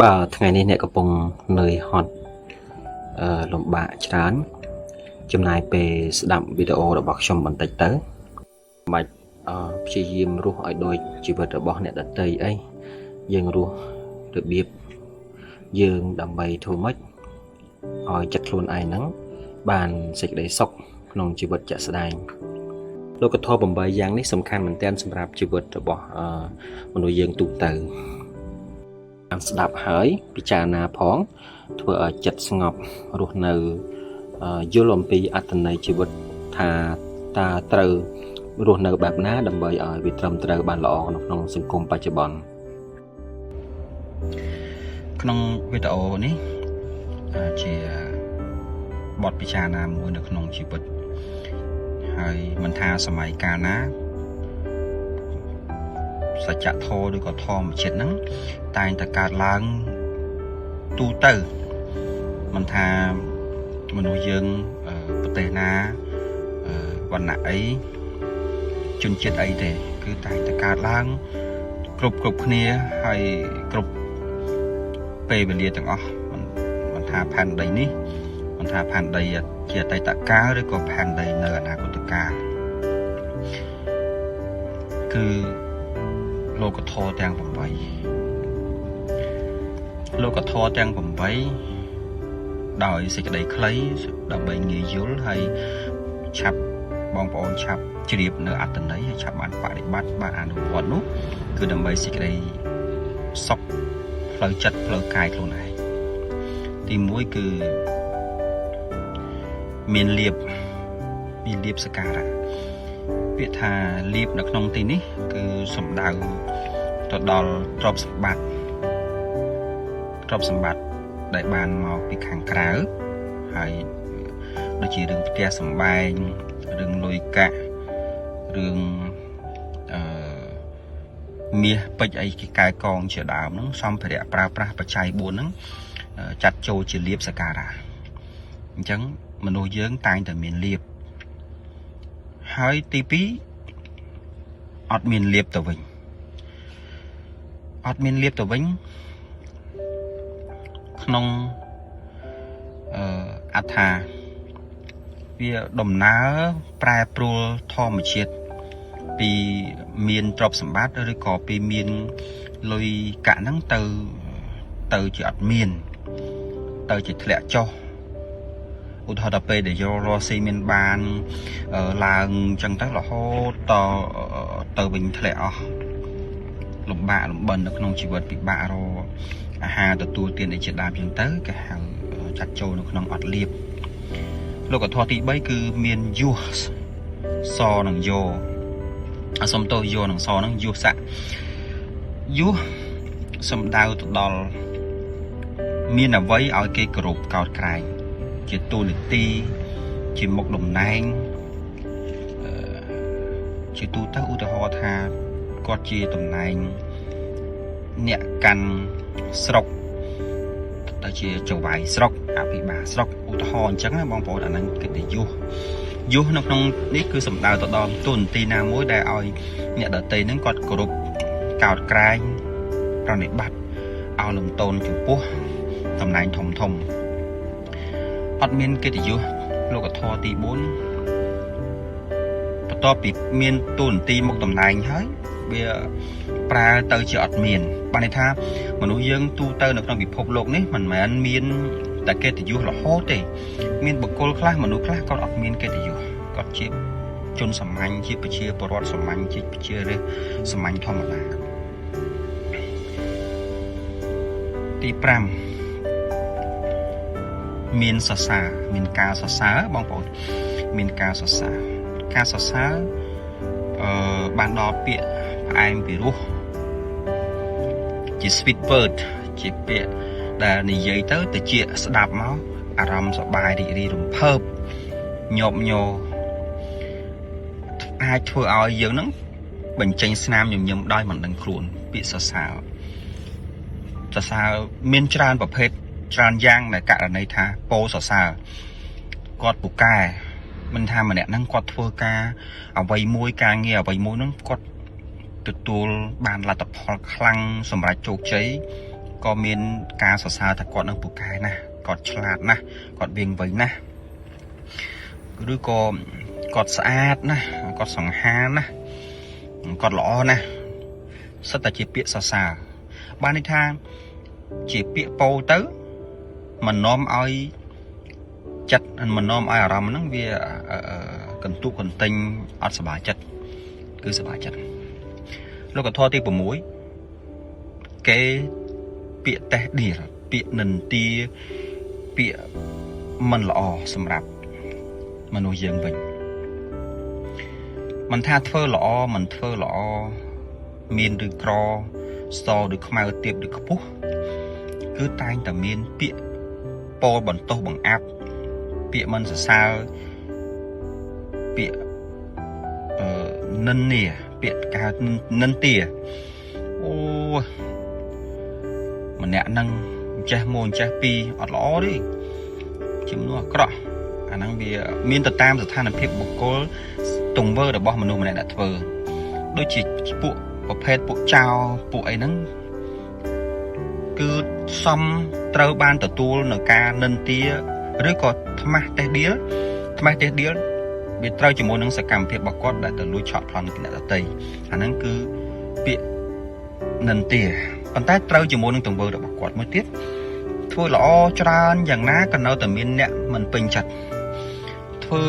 Bàថ្ងៃនេះអ្នកកំពុងនឿយហត់លំបាកច្រើនចំណាយពេលស្ដាប់វីដេអូរបស់ខ្ញុំបន្តិចទៅមិនបាច់ព្យាយាមរស់ឲ្យដូចជីវិតរបស់អ្នកដទៃអីយើងរស់របៀបយើងដើម្បីធ្វើម៉េចឲ្យចិត្តខ្លួនឯងហ្នឹងបានសេចក្តីសុខក្នុងជីវិតជាក់ស្ដែងលោកធម៌8យ៉ាងនេះសំខាន់មែនទែនសម្រាប់ជីវិតរបស់មនុស្សយើងទូទៅបានស្ដាប់ហើយពិចារណាផងធ្វើឲ្យចិត្តស្ងប់រស់នៅយល់អំពីអត្ថន័យជីវិតថាតើត្រូវរស់នៅបែបណាដើម្បីឲ្យវាត្រឹមត្រូវបានល្អនៅក្នុងសង្គមបច្ចុប្បន្នក្នុងវីដេអូនេះជាបទពិចារណាមួយនៅក្នុងជីវិតហើយមិនថាសម័យកាលណាសច្ចធម៌ឬក៏ធម្មជាតិហ្នឹងតែងតែកើតឡើងទូទៅមិនថាមនុស្សយើងប្រទេសណាវណ្ណៈអីជនជាតិអីទេគឺតែងតែកើតឡើងគ្រប់គ្នាហើយគ្រប់ពេលវេលាទាំងអស់មិនថាផែនដីនេះមិនថាផែនដីជាអតីតកាលឬក៏ផែនដីនៅអនាគតកាលគឺលោកធម៌ទាំង8លោកធម៌ទាំង8ដោយសេចក្តីខ្លីដើម្បីងាយយល់ហើយឆាប់បងប្អូនឆាប់ជ្រាបនៅអត្ថន័យហើយឆាប់បានបប្រតិបត្តិបានអនុវត្តនោះគឺដើម្បីសេចក្តីសុខផ្លូវចិត្តផ្លូវកាយខ្លួនឯងទី1គឺមានលៀបសក្ការៈពាក្យថាលៀបនៅក្នុងទីនេះគឺសំដៅទៅដល់ទ្រព្យសម្បត្តិដែលបានមកពីខាងក្រៅហើយដូចជារឿងផ្ទះសម្បែងរឿងលុយកាក់រឿងមាសពេជ្រអីគេកែកងជាដើមហ្នឹងសម្ភារៈប្រើប្រាស់បច្ច័យ4ហ្នឹងចាត់ចូលជាលៀបសក្ការៈអញ្ចឹងមនុស្សយើងតែងតែមានលៀបហើយទី2អត់មានលៀបទៅវិញក្នុងអត្ថាវាដំណើរប្រែប្រួលធម្មជាតិពីមានទ្រព្យសម្បត្តិឬក៏ពីមានលុយកាក់ហ្នឹងទៅជាអត់មានទៅជាធ្លាក់ចុះឧទាហរណ៍ដល់ពេលដែលយករស់ស៊ីមានបានឡើងចឹងទៅរហូតទៅវិញធ្លាក់អស់លំបាកលំបិននៅក្នុងជីវិតពិបាករកអាហារទទួលទានអីជាដើមចឹងទៅគេហៅចាត់ចូលនៅក្នុងអត់លៀបលោកធម៌ទី3គឺមានយុះសនិងយោសុំទោសយោនិងសនឹងយុះស័កយុះសំដៅទៅដល់មានអ្វីឲ្យគេគោរពកោតក្រែងជាទូនីតិជាមុខតំណែងជាទូទៅឧទាហរណ៍ថាគាត់ជាតំណែងអ្នកកាន់ស្រុកទៅជាចៅហ្វាយស្រុកអភិបាលស្រុកឧទាហរណ៍អញ្ចឹងណាបងប្អូនអាហ្នឹងគេទៅយុះនៅក្នុងនេះគឺសំដៅទៅដល់ទូនីតិណាមួយដែលឲ្យអ្នកដទៃហ្នឹងគាត់គោរពកោតក្រែងប្រណិប័តឲ្យលំទោនចំពោះតំណែងធំអត់មានកិត្តិយសលោកធម៌ទី4បន្ទាប់ពីមានទូនាទីមុខតំណែងហើយវាប្រែទៅជាអត់មានបានន័យថាមនុស្សយើងទូទៅនៅក្នុងពិភពលោកនេះមិនមែនមានតែកិត្តិយសរហូតទេមានបុគ្គលខ្លះមនុស្សខ្លះគាត់អត់មានកិត្តិយសគាត់ជាជនសាមញ្ញជាប្រជាពលរដ្ឋសាមញ្ញជាប្រជារាស្ត្រសាមញ្ញធម្មតាទី5មានសរសើរមានការសរសើរបងប្អូនមានការសរសើរបានដល់ពាក្យផ្អែមពីរោះជា sweet word ជាពាក្យដែលនិយាយទៅជាស្ដាប់មកអារម្មណ៍សប្បាយរីករាយរំភើបញាប់ញ័រអាចធ្វើឲ្យយើងនឹងបញ្ចេញស្នាមញញឹមដោយមិនដឹងខ្លួនពាក្យសរសើរមានច្រើនប្រភេទច្រើនយ៉ាងដែលករណីថាពោសរសើរគាត់ពូកែមិនថាម្នាក់ហ្នឹងគាត់ធ្វើការអ្វីមួយការងារអ្វីមួយហ្នឹងគាត់ទទួលបានលទ្ធផលខ្លាំងសម្រាប់ជោគជ័យ ក៏មានការសរសើរថាគាត់នឹងពូកែណាស់គាត់ឆ្លាតណាស់គាត់វាងវៃណាស់ឬក៏គាត់ស្អាតណាស់គាត់សង្ហាណាស់គាត់ល្អណាស់សិតតែជាពាក្យសរសើរបានន័យថាជាពាក្យពោលទៅមិននាំឲ្យចិត្តមិននាំឲ្យអារម្មណ៍ហ្នឹងវាកន្ទុកកន្ទិញអត់សប្បាយចិត្តគឺសប្បាយចិត្តលោកធម៌ទី6គេពាក្យតេះដៀលពាក្យនិន្ទាពាក្យមិនល្អសម្រាប់មនុស្សយើងវិញមិនថាធ្វើល្អមិនធ្វើល្អមានឬក្រសឬខ្មៅទៀបឬខ្ពស់គឺតែងតែមានពាក្យពោលបន្ទោសបង្អាប់ពាក្យមិនសរសើរពាក្យនិន្នាពាក្យកានិន្ទាអូម្នាក់នឹងចេះមួយចេះពីរអត់ល្អទេជាមនុស្សអាក្រក់អាហ្នឹងវាមានទៅតាមស្ថានភាពបុគ្គលទង្វើរបស់មនុស្សម្នាក់ដែលធ្វើដូចជាពួកប្រភេទពួកចោរពួកអីហ្នឹងគឺសមត្រូវបានទទួលនៅការនិន្ទាឬក៏ថ្មាស់តេះដៀលវាត្រូវជាមួយនឹងសកម្មភាពរបស់គាត់ដែលទៅលួចឆក់ប្លន់ពីអ្នកដទៃអាហ្នឹងគឺពាក្យនិន្ទាប៉ុន្តែត្រូវជាមួយនឹងទង្វើរបស់គាត់មួយទៀតធ្វើល្អច្រើនយ៉ាងណាក៏នៅតែមានអ្នកមិនពេញចិត្តធ្វើ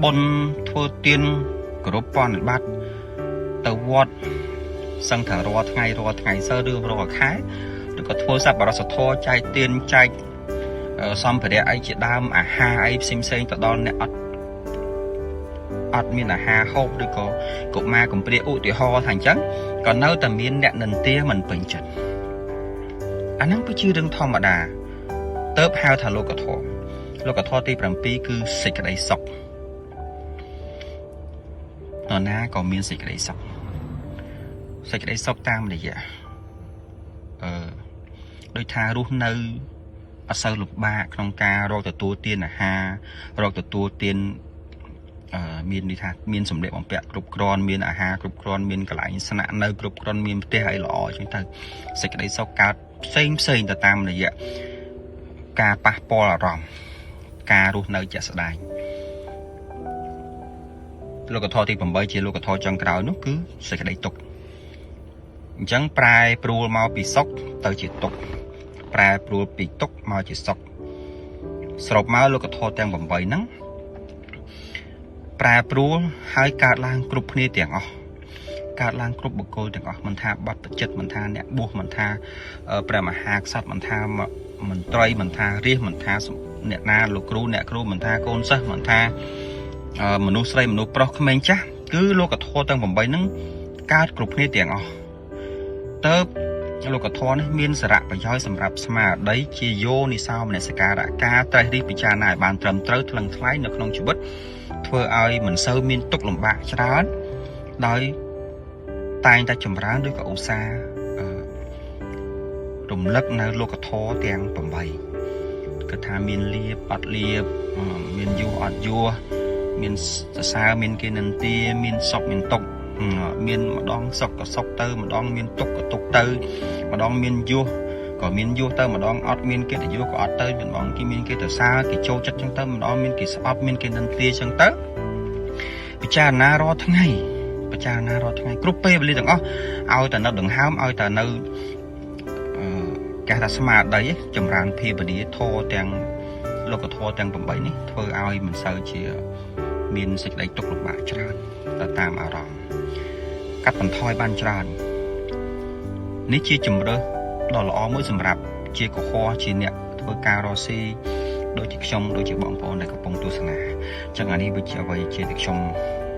បុណ្យធ្វើទានគោរពបប្រតិបត្តិទៅវត្តសឹងថារាល់ថ្ងៃសៅរ៍ឬរាល់ខែឬក៏ធ្វើសប្បុរសធម៌ចែកទានចែកសម្ភារៈអីជាដើមអាហារអីផ្សេងទៅដល់អ្នកអត់មានអាហារហូបឬក៏កុមារកំព្រាឧទាហរណ៍ថាអញ្ចឹងក៏នៅតែមានអ្នកនិន្ទាមិនពេញចិត្តអាហ្នឹងគឺជារឿងធម្មតាទៅហៅថាលោកធម៌ទី7គឺសេចក្តីសុខនរណាក៏មានសេចក្តីសុខតាមរយៈដោយថារស់នៅអត់សូវលំបាកក្នុងការរកទទួលទានអាហាររកទទួលទានមានន័យថាមានសម្ភារបំពាក់គ្រប់គ្រាន់មានអាហារគ្រប់គ្រាន់មានកន្លែងស្នាក់នៅគ្រប់គ្រាន់មានផ្ទះអីល្អអញ្ចឹងទៅសេចក្តីសុខកើតផ្សេងទៅតាមរយៈការប៉ះពាល់អារម្មណ៍ការរស់នៅជាក់ស្ដែងលោកធម៌ទី8ជាលោកធម៌ចុងក្រោយនោះគឺសេចក្តីទុក្ខអញ្ចឹងប្រែប្រួលមកពីសុខទៅជាទុក្ខប្រែប្រួលពីទុក្ខមកជាសុខសរុបមកលោកធម៌ទាំង8ហ្នឹងប្រែប្រួលហើយកើតឡើងគ្រប់គ្នាទាំងអស់កើតឡើងគ្រប់បុគ្គលទាំងអស់មិនថាបព្វជិតមិនថាអ្នកបួសមិនថាព្រះមហាក្សត្រមិនថាមន្ត្រីមិនថារាជមិនថាអ្នកណាលោកគ្រូអ្នកគ្រូមិនថាកូនសិស្សមិនថាមនុស្សស្រីមនុស្សប្រុសក្មេងចាស់គឺលោកធម៌ទាំង8ហ្នឹងកើតគ្រប់គ្នាទាំងអស់ទៅលោកធម៌នេះមានសារៈប្រយោជន៍សម្រាប់ស្មារតីជាយោនិសោមនសិការៈការត្រេះរិះពិចារណាឲ្យបានត្រឹមត្រូវថ្លឹងថ្លែងនៅក្នុងជីវិតធ្វើឲ្យមិនសូវមានទុក្ខលំបាកច្រើនដោយតែងតែចម្រើនឬក៏ឧស្សាហ៍រំលឹកនៅលោកធម៌ទាំង8គឺថាមានលៀបអត់លៀបមានយោអត់យោមានសរសើរមានគេនិន្ទាមានសុខមានទុក្ខមានម្ដងសុខក៏សុខទៅម្ដងមានទុក្ខក៏ទុក្ខទៅម្ដងមានយោក៏មានយោទៅម្ដងអត់មានគេទៅយោក៏អត់ទៅម្ដងគេមានគេទៅសើគេចូលចិត្តចឹងទៅម្ដងមានគេស្អប់មានគេនិន្ទាចឹងទៅពិចារណារាល់ថ្ងៃគ្រប់ពេលវេលាទាំងអស់ឲ្យតែនៅដង្ហើមឲ្យតែនៅគេថាស្មារតីចម្រើនភាពវិញ្ញាធម៌ទាំងលោកធម៌ទាំង8នេះធ្វើឲ្យមិនសូវជាមានសេចក្តីទុក្ខលំបាកច្រើនទៅតាមអារម្មណ៍កាត់បន្ថយបានច្រើននេះជាជំរើសដ៏ល្អមួយសម្រាប់ជាកុហកជាអ្នកធ្វើការរកស៊ីដូចជាខ្ញុំដូចជាបងប្អូនដែលកំពុងទស្សនាអញ្ចឹងអានេះវាជាអ្វីជាដែលខ្ញុំ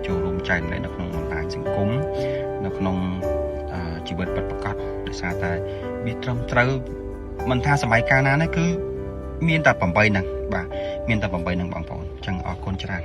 ចូលរួមចែកម្លែកនៅក្នុងបណ្ដាញសង្គមនៅក្នុងជីវិតពិតប្រាកដដោយសារតែវាត្រឹមត្រូវមិនថាសម័យកាលណានេះគឺមានតែ8ហ្នឹងបាទមានតែ8ហ្នឹងបងប្អូនអញ្ចឹងអរគុណច្រើន